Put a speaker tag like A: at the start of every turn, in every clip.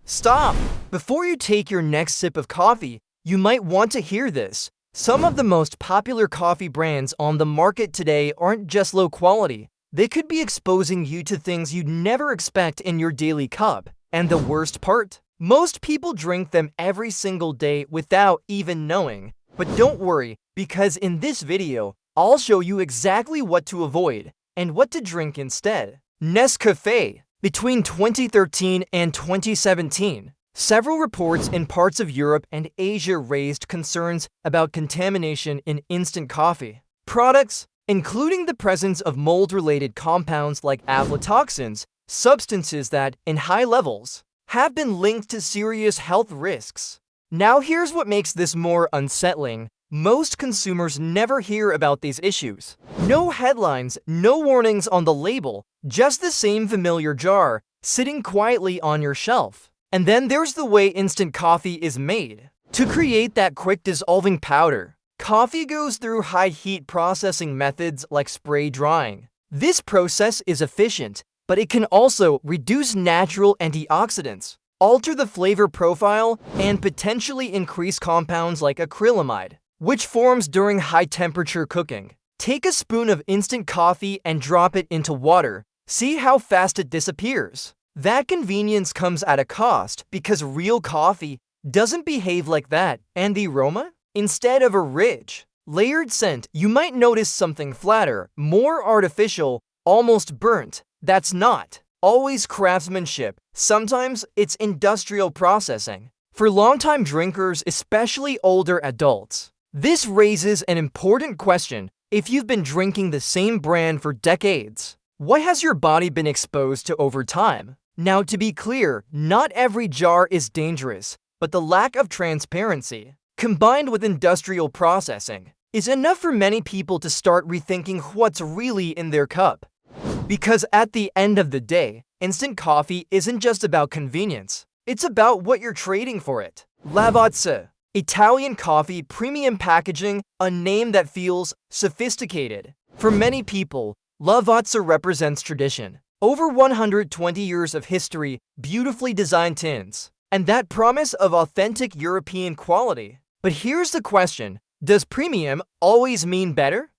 A: Stop! Before you take your next sip of coffee, you might want to hear this. Some of the most popular coffee brands on the market today aren't just low quality. They could be exposing you to things you'd never expect in your daily cup. And the worst part? Most people drink them every single day without even knowing. But don't worry, because in this video, I'll show you exactly what to avoid and what to drink instead. Nescafé. Between 2013 and 2017, several reports in parts of Europe and Asia raised concerns about contamination in instant coffee products, including the presence of mold-related compounds like aflatoxins, substances that, in high levels, have been linked to serious health risks. Now here's what makes this more unsettling. Most consumers never hear about these issues. No headlines, no warnings on the label, just the same familiar jar sitting quietly on your shelf. And then there's the way instant coffee is made. To create that quick dissolving powder, coffee goes through high heat processing methods like spray drying. This process is efficient, but it can also reduce natural antioxidants, alter the flavor profile, and potentially increase compounds like acrylamide, which forms during high-temperature cooking. Take a spoon of instant coffee and drop it into water. See how fast it disappears. That convenience comes at a cost because real coffee doesn't behave like that. And the aroma? Instead of a rich, layered scent, you might notice something flatter, more artificial, almost burnt. That's not always craftsmanship. Sometimes it's industrial processing. For longtime drinkers, especially older adults, this raises an important question. If you've been drinking the same brand for decades, what has your body been exposed to over time? Now, to be clear, not every jar is dangerous, but the lack of transparency, combined with industrial processing, is enough for many people to start rethinking what's really in their cup. Because at the end of the day, instant coffee isn't just about convenience. It's about what you're trading for it. Lavazza. Italian coffee, premium packaging, a name that feels sophisticated. For many people, Lavazza represents tradition. Over 120 years of history, beautifully designed tins, and that promise of authentic European quality. But here's the question, does premium always mean better?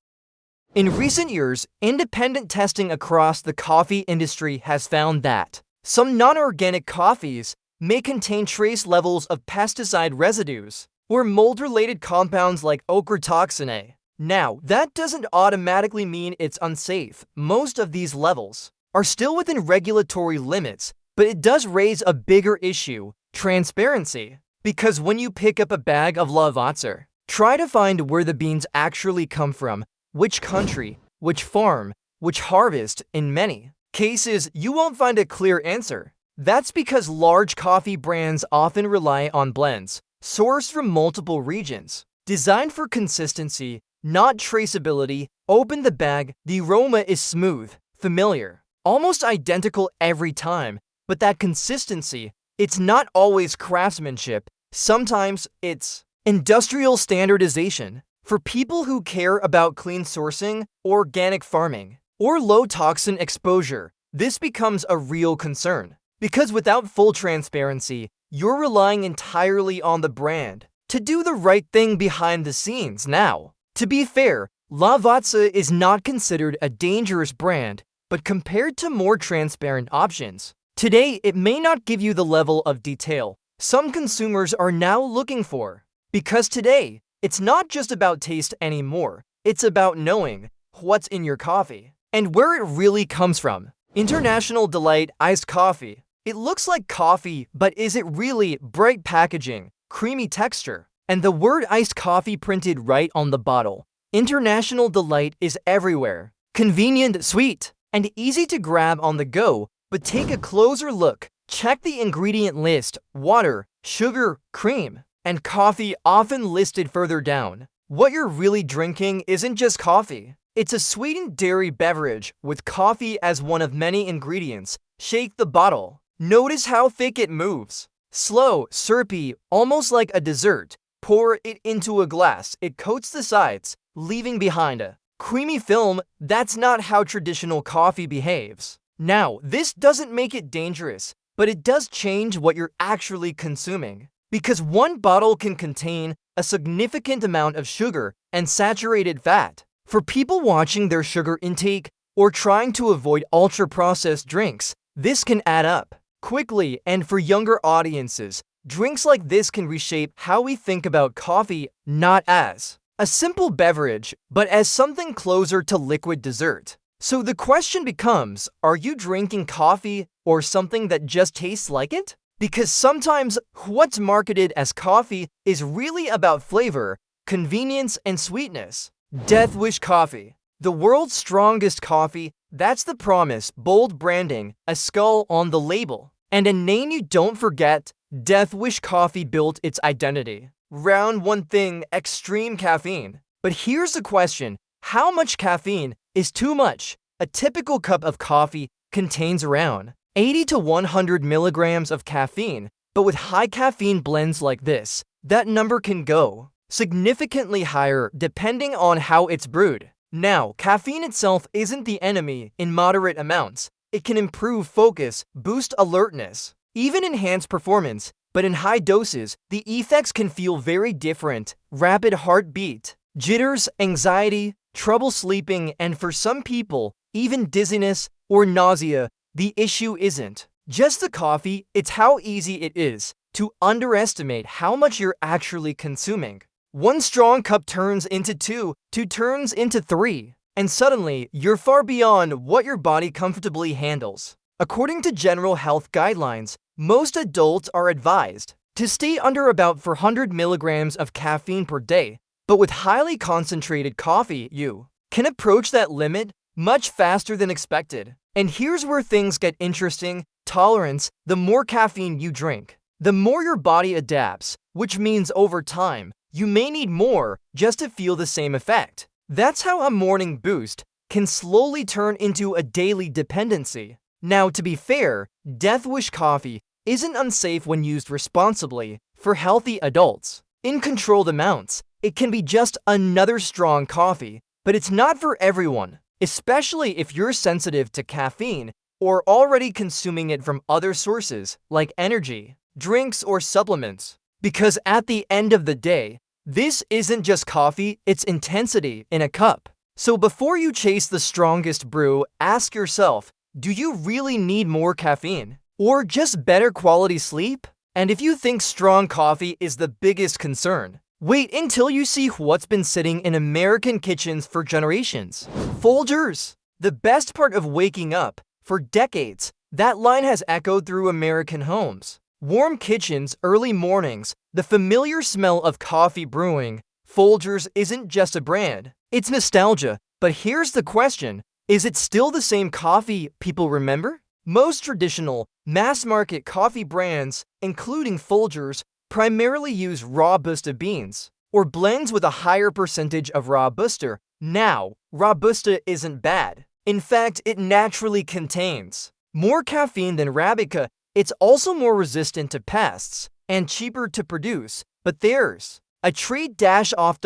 A: In recent years, independent testing across the coffee industry has found that some non-organic coffees may contain trace levels of pesticide residues or mold-related compounds like ochratoxin. Now, that doesn't automatically mean it's unsafe. Most of these levels are still within regulatory limits, but it does raise a bigger issue, transparency. Because when you pick up a bag of Lavazza, try to find where the beans actually come from, which country, which farm, which harvest. In many cases, you won't find a clear answer. That's because large coffee brands often rely on blends sourced from multiple regions, designed for consistency, not traceability. Open the bag, the aroma is smooth, familiar, almost identical every time. But that consistency, it's not always craftsmanship. Sometimes it's industrial standardization. For people who care about clean sourcing, organic farming, or low toxin exposure, this becomes a real concern. Because without full transparency, you're relying entirely on the brand to do the right thing behind the scenes. Now, to be fair, Lavazza is not considered a dangerous brand, but compared to more transparent options, today it may not give you the level of detail some consumers are now looking for. Because today, it's not just about taste anymore, it's about knowing what's in your coffee and where it really comes from. International Delight Iced Coffee. It looks like coffee, but is it really? Bright packaging, creamy texture, and the word iced coffee printed right on the bottle. International Delight is everywhere. Convenient, sweet, and easy to grab on the go. But take a closer look. Check the ingredient list. Water, sugar, cream, and coffee often listed further down. What you're really drinking isn't just coffee. It's a sweetened dairy beverage with coffee as one of many ingredients. Shake the bottle. Notice how thick it moves. Slow, syrupy, almost like a dessert. Pour it into a glass. It coats the sides, leaving behind a creamy film. That's not how traditional coffee behaves. Now, this doesn't make it dangerous, but it does change what you're actually consuming. Because one bottle can contain a significant amount of sugar and saturated fat. For people watching their sugar intake or trying to avoid ultra-processed drinks, this can add up quickly, and for younger audiences, drinks like this can reshape how we think about coffee, not as a simple beverage, but as something closer to liquid dessert. So the question becomes, are you drinking coffee or something that just tastes like it? Because sometimes what's marketed as coffee is really about flavor, convenience, and sweetness. Death Wish Coffee. The world's strongest coffee, that's the promise, bold branding, a skull on the label, and a name you don't forget. Death Wish Coffee built its identity. Round one thing, extreme caffeine. But here's the question, how much caffeine is too much? A typical cup of coffee contains around 80 to 100 milligrams of caffeine, but with high caffeine blends like this, that number can go significantly higher depending on how it's brewed. Now, caffeine itself isn't the enemy. In moderate amounts, it can improve focus, boost alertness, even enhance performance, but in high doses, the effects can feel very different. Rapid heartbeat, jitters, anxiety, trouble sleeping, and for some people, even dizziness or nausea. The issue isn't just the coffee, it's how easy it is to underestimate how much you're actually consuming. One strong cup turns into two turns into three, and suddenly you're far beyond what your body comfortably handles. According to general health guidelines, most adults are advised to stay under about 400 milligrams of caffeine per day, but with highly concentrated coffee, you can approach that limit much faster than expected. And here's where things get interesting. Tolerance. The more caffeine you drink, the more your body adapts, which means over time, you may need more just to feel the same effect. That's how a morning boost can slowly turn into a daily dependency. Now, to be fair, Death Wish coffee isn't unsafe when used responsibly. For healthy adults, in controlled amounts, it can be just another strong coffee, but it's not for everyone, especially if you're sensitive to caffeine or already consuming it from other sources like energy, drinks, or supplements. Because at the end of the day, this isn't just coffee, it's intensity in a cup. So before you chase the strongest brew, ask yourself, do you really need more caffeine? Or just better quality sleep? And if you think strong coffee is the biggest concern, wait until you see what's been sitting in American kitchens for generations. Folgers. The best part of waking up. For decades, that line has echoed through American homes. Warm kitchens, early mornings, the familiar smell of coffee brewing. Folgers isn't just a brand, it's nostalgia. But here's the question, is it still the same coffee people remember? Most traditional, mass-market coffee brands, including Folgers, primarily use Robusta beans, or blends with a higher percentage of Robusta. Now, Robusta isn't bad. In fact, it naturally contains more caffeine than Arabica. It's also more resistant to pests and cheaper to produce, but there's a trade-off.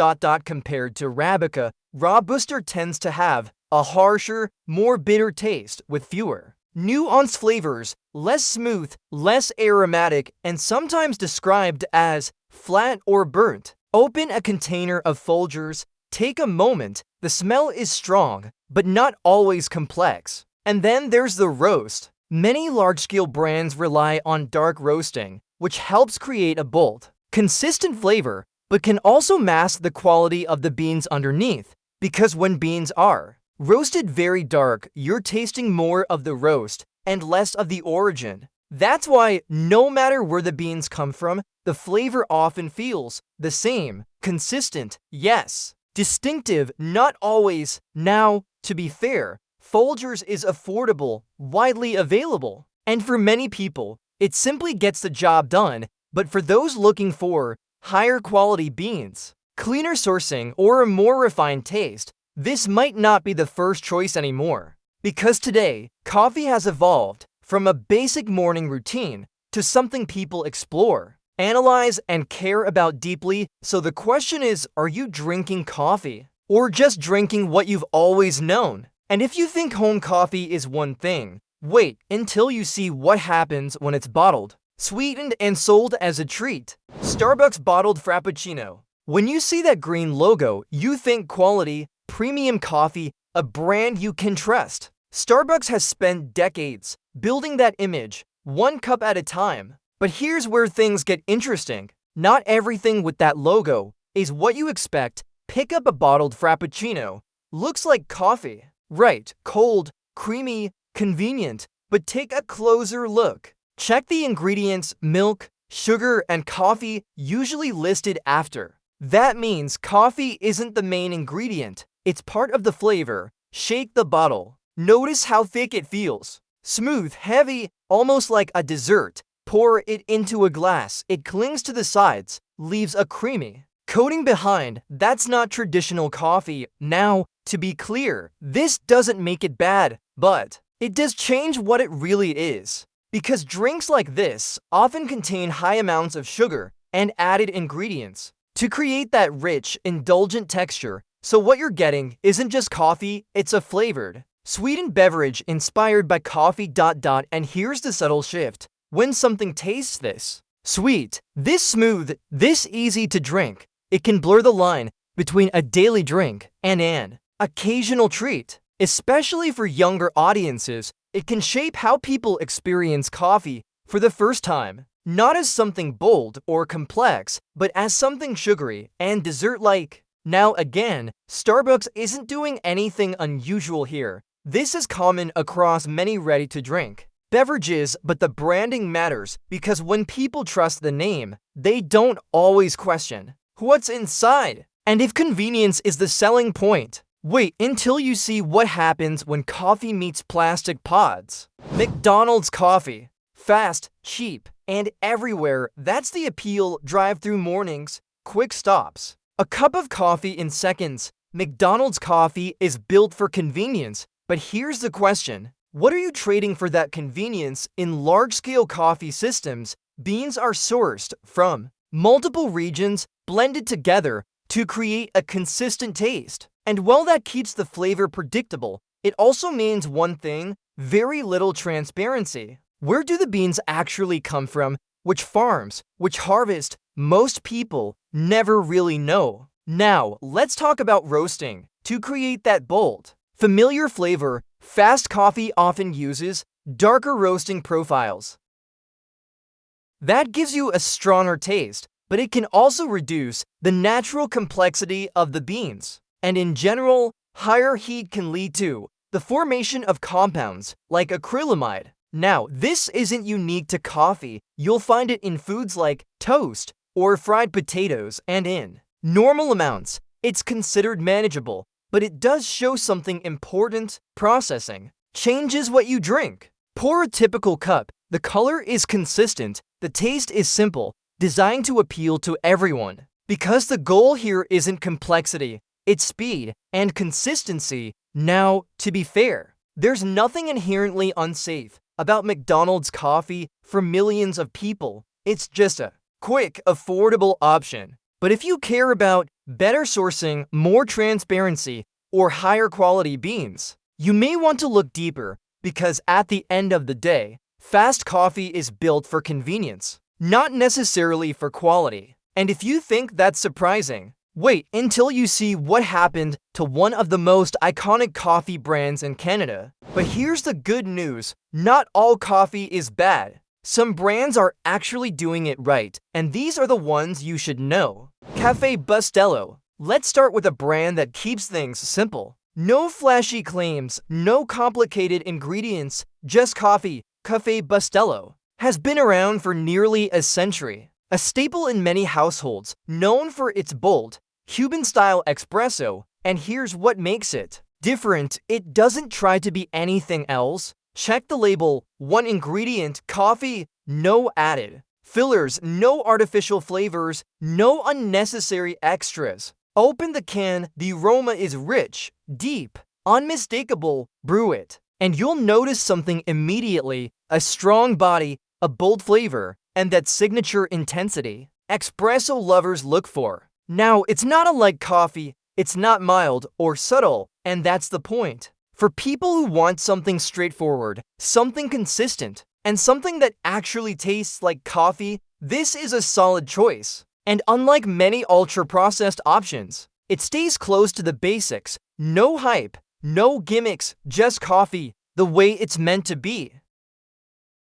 A: Compared to Arabica, Robusta tends to have a harsher, more bitter taste with fewer nuanced flavors, less smooth, less aromatic, and sometimes described as flat or burnt. Open a container of Folgers, take a moment. The smell is strong, but not always complex. And then there's the roast. Many large-scale brands rely on dark roasting, which helps create a bold, consistent flavor, but can also mask the quality of the beans underneath. Because when beans are roasted very dark, you're tasting more of the roast and less of the origin. That's why, no matter where the beans come from, the flavor often feels the same, consistent, yes, distinctive, not always. Now, to be fair, Folgers is affordable, widely available, and for many people, it simply gets the job done. But for those looking for higher quality beans, cleaner sourcing, or a more refined taste, this might not be the first choice anymore. Because today, coffee has evolved from a basic morning routine to something people explore, analyze, and care about deeply. So the question is, are you drinking coffee? Or just drinking what you've always known? And if you think home coffee is one thing, Wait until you see what happens when it's bottled, sweetened, and sold as a treat. Starbucks bottled Frappuccino. When you see that green logo, you think quality, premium coffee, a brand you can trust. Starbucks has spent decades building that image, one cup at a time. But here's where things get interesting. Not everything with that logo is what you expect. Pick up a bottled Frappuccino. Looks like coffee. Right, cold, creamy, convenient. But take a closer look. Check the ingredients: milk, sugar, and coffee, usually listed after. That means coffee isn't the main ingredient. It's part of the flavor. Shake the bottle. Notice how thick it feels. Smooth, heavy, almost like a dessert. Pour it into a glass. It clings to the sides, leaves a creamy coating behind. That's not traditional coffee. Now, to be clear, this doesn't make it bad, but it does change what it really is. Because drinks like this often contain high amounts of sugar and added ingredients to create that rich, indulgent texture. So what you're getting isn't just coffee, it's a flavored, sweetened beverage inspired by coffee. And here's the subtle shift. When something tastes this sweet, this smooth, this easy to drink, it can blur the line between a daily drink and an occasional treat. Especially for younger audiences, it can shape how people experience coffee for the first time. Not as something bold or complex, but as something sugary and dessert-like. Now again, Starbucks isn't doing anything unusual here. This is common across many ready-to-drink beverages, but the branding matters because when people trust the name, they don't always question what's inside. And if convenience is the selling point, wait until you see what happens when coffee meets plastic pods. McDonald's coffee. Fast, cheap, and everywhere. That's the appeal. Drive-through mornings, quick stops. A cup of coffee in seconds. McDonald's coffee is built for convenience. But here's the question. What are you trading for that convenience? In large-scale coffee systems, beans are sourced from multiple regions, blended together to create a consistent taste. And while that keeps the flavor predictable, it also means one thing: very little transparency. Where do the beans actually come from? Which farms? Which harvest? Most people never really know. Now, let's talk about roasting. To create that bold, familiar flavor, fast coffee often uses darker roasting profiles. That gives you a stronger taste, but it can also reduce the natural complexity of the beans. And in general, higher heat can lead to the formation of compounds like acrylamide. Now, this isn't unique to coffee. You'll find it in foods like toast or fried potatoes, and in normal amounts, it's considered manageable, but it does show something important. Processing changes what you drink. Pour a typical cup. The color is consistent. The taste is simple, designed to appeal to everyone. Because the goal here isn't complexity, it's speed and consistency. Now, to be fair, there's nothing inherently unsafe about McDonald's coffee for millions of people. It's just a quick, affordable option. But if you care about better sourcing, more transparency, or higher quality beans, you may want to look deeper, because at the end of the day, fast coffee is built for convenience, not necessarily for quality. And if you think that's surprising, wait until you see what happened to one of the most iconic coffee brands in Canada. But here's the good news: not all coffee is bad. Some brands are actually doing it right, and these are the ones you should know. Café Bustelo. Let's start with a brand that keeps things simple. No flashy claims, no complicated ingredients, just coffee. Café Bustelo has been around for nearly a century. A staple in many households, known for its bold, Cuban-style espresso. And here's what makes it different: it doesn't try to be anything else. Check the label. One ingredient: coffee, no added fillers, no artificial flavors, no unnecessary extras. Open the can, the aroma is rich, deep, unmistakable. Brew it, and you'll notice something immediately: a strong body, a bold flavor, and that signature intensity espresso lovers look for. Now, it's not unlike coffee. It's not mild or subtle, and that's the point. For people who want something straightforward, something consistent, and something that actually tastes like coffee, this is a solid choice. And unlike many ultra-processed options, it stays close to the basics. No hype, no gimmicks, just coffee, the way it's meant to be.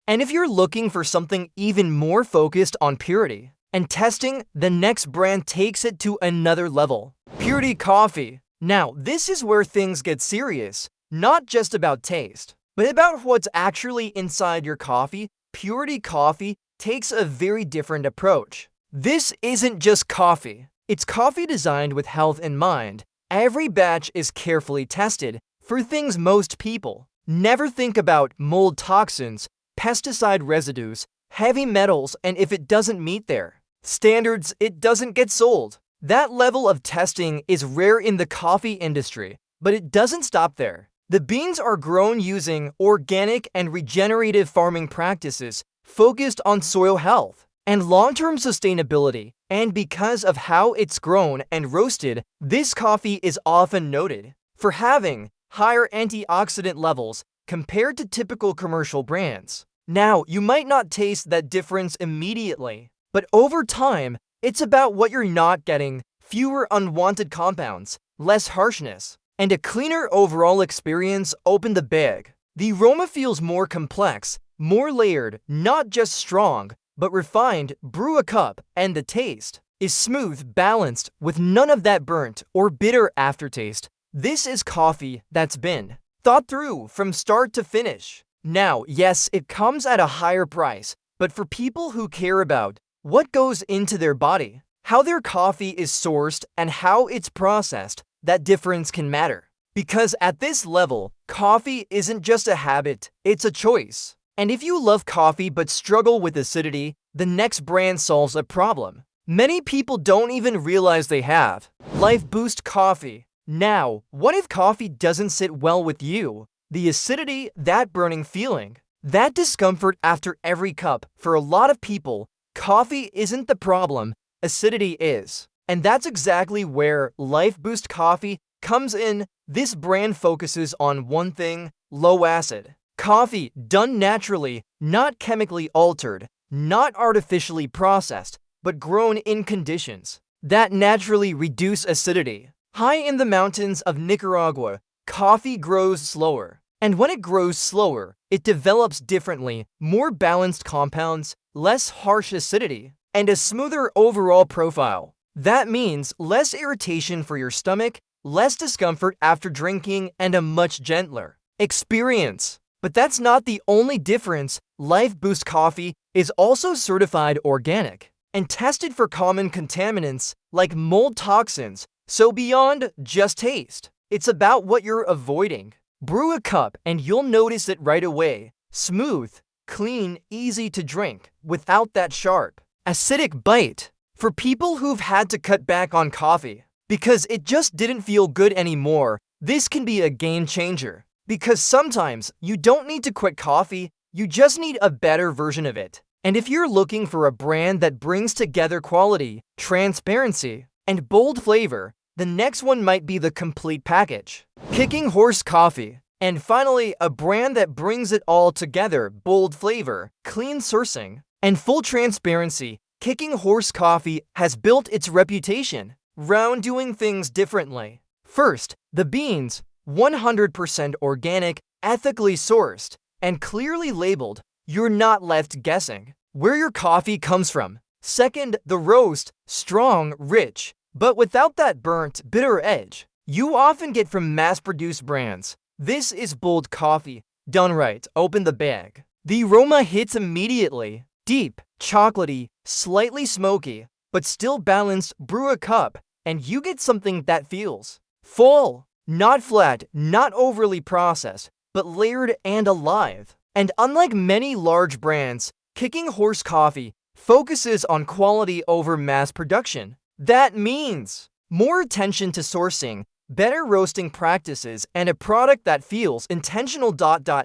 A: And if you're looking for something even more focused on purity and testing, the next brand takes it to another level. Purity Coffee. Now, this is where things get serious, not just about taste, but about what's actually inside your coffee. Purity Coffee takes a very different approach. This isn't just coffee. It's coffee designed with health in mind. Every batch is carefully tested for things most people never think about: mold toxins, pesticide residues, heavy metals, and if it doesn't meet their standards, it doesn't get sold. That level of testing is rare in the coffee industry, but it doesn't stop there. The beans are grown using organic and regenerative farming practices focused on soil health and long-term sustainability. And because of how it's grown and roasted, this coffee is often noted for having higher antioxidant levels compared to typical commercial brands. Now, you might not taste that difference immediately, but over time, it's about what you're not getting: fewer unwanted compounds, less harshness, and a cleaner overall experience. Open the bag. The aroma feels more complex, more layered, not just strong, but refined. Brew a cup, and the taste is smooth, balanced, with none of that burnt or bitter aftertaste. This is coffee that's been thought through from start to finish. Now, yes, it comes at a higher price, but for people who care about what goes into their body, how their coffee is sourced, and how it's processed, that difference can matter. Because at this level, coffee isn't just a habit, it's a choice. And if you love coffee but struggle with acidity, the next brand solves a problem many people don't even realize they have. Life Boost Coffee. Now, what if coffee doesn't sit well with you? The acidity, that burning feeling, that discomfort after every cup. For a lot of people, coffee isn't the problem, acidity is. And that's exactly where Life Boost Coffee comes in. This brand focuses on one thing: low acid coffee done naturally, not chemically altered, not artificially processed, but grown in conditions that naturally reduce acidity. High in the mountains of Nicaragua, coffee grows slower. And when it grows slower, it develops differently: more balanced compounds, less harsh acidity, and a smoother overall profile. That means less irritation for your stomach, less discomfort after drinking, and a much gentler experience. But that's not the only difference. Life Boost Coffee is also certified organic and tested for common contaminants like mold toxins. So beyond just taste, it's about what you're avoiding. Brew a cup and you'll notice it right away: smooth, clean, easy to drink, without that sharp, acidic bite. For people who've had to cut back on coffee because it just didn't feel good anymore, this can be a game changer. Because sometimes you don't need to quit coffee, you just need a better version of it. And if you're looking for a brand that brings together quality, transparency, and bold flavor, the next one might be the complete package: Kicking Horse Coffee. And finally, a brand that brings it all together: bold flavor, clean sourcing, and full transparency. Kicking Horse Coffee has built its reputation around doing things differently. First, the beans, 100% organic, ethically sourced, and clearly labeled. You're not left guessing where your coffee comes from. Second, the roast, strong, rich, but without that burnt, bitter edge you often get from mass-produced brands. This is bold coffee done right. Open the bag. The aroma hits immediately: deep, chocolatey, slightly smoky, but still balanced. Brew a cup, and you get something that feels full, not flat, not overly processed, but layered and alive. And unlike many large brands, Kicking Horse Coffee focuses on quality over mass production. That means more attention to sourcing, better roasting practices, and a product that feels intentional.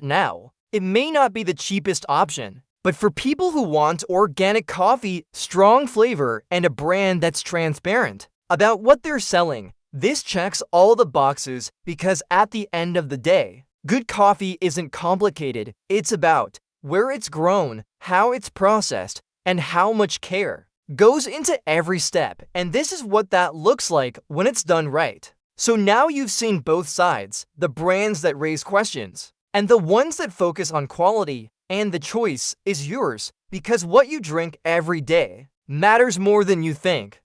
A: Now, it may not be the cheapest option, but for people who want organic coffee, strong flavor, and a brand that's transparent about what they're selling, this checks all the boxes. Because at the end of the day, Good coffee isn't complicated, it's about where it's grown, how it's processed, and how much care goes into every step, and this is what that looks like when it's done right. So now you've seen both sides, the brands that raise questions, and the ones that focus on quality, and the choice is yours, because what you drink every day matters more than you think.